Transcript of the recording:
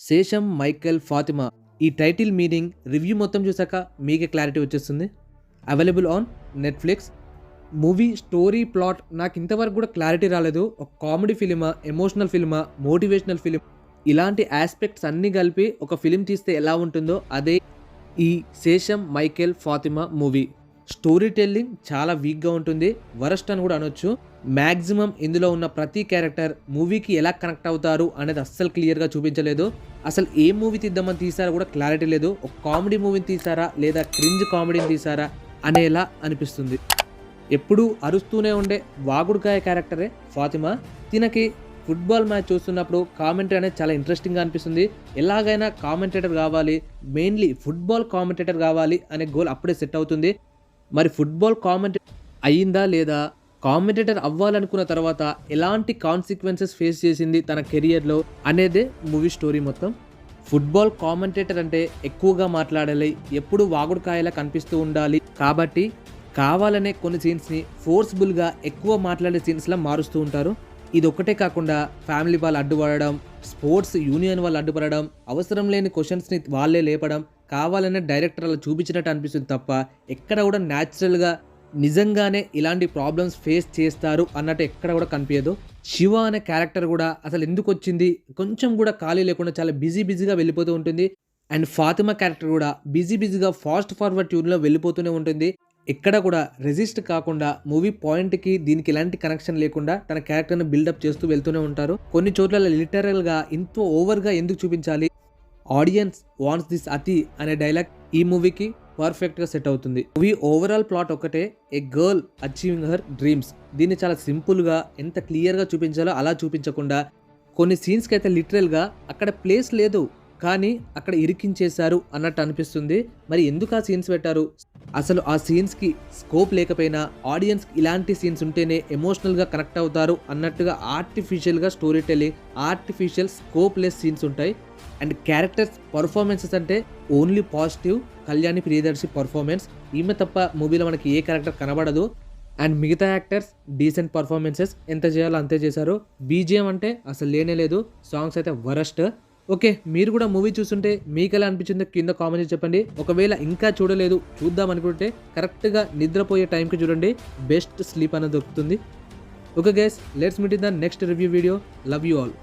శేషం మైకేల్ ఫాతిమా ఈ title meaning review మొత్తం చూసాక మీకే క్లారిటీ వచ్చేస్తుంది. Available on Netflix. Movie story plot నాకు ఇంతవరకు కూడా క్లారిటీ రాలేదు. ఒక కామెడీ ఫిలిమా, ఎమోషనల్ ఫిలిమా, మోటివేషనల్ ఫిలిం, ఇలాంటి ఆస్పెక్ట్స్ అన్నీ కలిపి ఒక ఫిలిం తీస్తే ఎలా ఉంటుందో అదే ఈ శేషం Michael Fatima movie. Story telling చాలా వీక్గా ఉంటుంది, వరస్ట్ అని కూడా అనొచ్చు. మ్యాక్సిమం ఇందులో ఉన్న ప్రతి క్యారెక్టర్ మూవీకి ఎలా కనెక్ట్ అవుతారు అనేది అస్సలు క్లియర్గా చూపించలేదు. అసలు ఏ మూవీ తీద్దామని తీసారో కూడా క్లారిటీ లేదు. ఒక కామెడీ మూవీని తీసారా లేదా క్రింజ్ కామెడీని తీసారా అనేలా అనిపిస్తుంది. ఎప్పుడూ అరుస్తూనే ఉండే వాగుడుకాయ క్యారెక్టరే ఫాతిమా. తినకి ఫుట్బాల్ మ్యాచ్ చూస్తున్నప్పుడు కామెంటరీ అనేది చాలా ఇంట్రెస్టింగ్గా అనిపిస్తుంది. ఎలాగైనా కామెంటేటర్ కావాలి, మెయిన్లీ ఫుట్బాల్ కామెంటేటర్ కావాలి అనే గోల్ అప్పుడే సెట్ అవుతుంది. మరి ఫుట్బాల్ కామెంటేటర్ అయ్యిందా లేదా, కామెంటేటర్ అవ్వాలనుకున్న తర్వాత ఎలాంటి కాన్సిక్వెన్సెస్ ఫేస్ చేసింది తన కెరియర్లో అనేదే మూవీ స్టోరీ మొత్తం. ఫుట్బాల్ కామెంటేటర్ అంటే ఎక్కువగా మాట్లాడాలి, ఎప్పుడు వాగుడుకాయలా కనిపిస్తూ ఉండాలి. కాబట్టి కావాలనే కొన్ని సీన్స్ని ఫోర్స్ఫుల్గా ఎక్కువ మాట్లాడే సీన్స్లా మారుస్తూ ఉంటారు. ఇది ఒక్కటే కాకుండా ఫ్యామిలీ వాళ్ళు అడ్డుపడడం, స్పోర్ట్స్ యూనియన్ వాళ్ళు అడ్డుపడడం, అవసరం లేని క్వశ్చన్స్ని వాళ్ళే లేపడం, కావాలనే డైరెక్టర్ అలా చూపించినట్టు అనిపిస్తుంది తప్ప ఎక్కడ కూడా న్యాచురల్గా నిజంగానే ఇలాంటి ప్రాబ్లమ్స్ ఫేస్ చేస్తారు అన్నట్టు ఎక్కడ కూడా కనిపించదు. శివ అనే క్యారెక్టర్ కూడా అసలు ఎందుకు వచ్చింది, కొంచెం కూడా ఖాళీ లేకుండా చాలా బిజీగా వెళ్ళిపోతూ ఉంటుంది. అండ్ ఫాతిమా క్యారెక్టర్ కూడా బిజీగా ఫాస్ట్ ఫార్వర్డ్ ట్యూన్లో వెళ్ళిపోతూనే ఉంటుంది. ఎక్కడ కూడా రెసిస్ట్ కాకుండా మూవీ పాయింట్కి దీనికి ఎలాంటి కనెక్షన్ లేకుండా తన క్యారెక్టర్ని బిల్డప్ చేస్తూ వెళ్తూనే ఉంటారు. కొన్ని చోట్ల లిటరల్గా ఇంత ఓవర్గా ఎందుకు చూపించాలి, ఆడియన్స్ వాంట్స్ దిస్ అతి అనే డైలాగ్ ఈ మూవీకి పర్ఫెక్ట్గా సెట్ అవుతుంది. మూవీ ఓవరాల్ ప్లాట్ ఒకటే, ఏ గర్ల్ అచీవింగ్ హర్ డ్రీమ్స్. దీన్ని చాలా సింపుల్గా ఎంత క్లియర్గా చూపించాలో అలా చూపించకుండా కొన్ని సీన్స్కి అయితే లిటరల్గా అక్కడ ప్లేస్ లేదు కానీ అక్కడ ఇరికించేశారు అన్నట్టు అనిపిస్తుంది. మరి ఎందుకు ఆ సీన్స్ పెట్టారు, అసలు ఆ సీన్స్కి స్కోప్ లేకపోయినా ఆడియన్స్కి ఇలాంటి సీన్స్ ఉంటేనే ఎమోషనల్గా కనెక్ట్ అవుతారు అన్నట్టుగా ఆర్టిఫిషియల్గా story telling, artificial scope less scenes ఉంటాయి. అండ్ క్యారెక్టర్స్ పర్ఫార్మెన్సెస్ అంటే only positive. Kalyani Priyadarshi performance, ఈమె తప్ప మూవీలో మనకి ఏ క్యారెక్టర్ కనబడదు. అండ్ మిగతా యాక్టర్స్ డీసెంట్ పర్ఫార్మెన్సెస్, ఎంత చేయాలో అంతే చేశారు. బీజిఎం అంటే అసలు లేనే లేదు, సాంగ్స్ అయితే వరస్ట్. ఓకే, మీరు కూడా మూవీ చూస్తుంటే మీకు ఎలా అనిపించిందో కింద కామెంట్ చెప్పండి. ఒకవేళ ఇంకా చూడలేదు, చూద్దాం అనుకుంటే కరెక్ట్గా నిద్రపోయే టైంకి చూడండి, బెస్ట్ స్లీప్ అనేది దొరుకుతుంది. Okay guys, let's meet in the next review video. Love you all.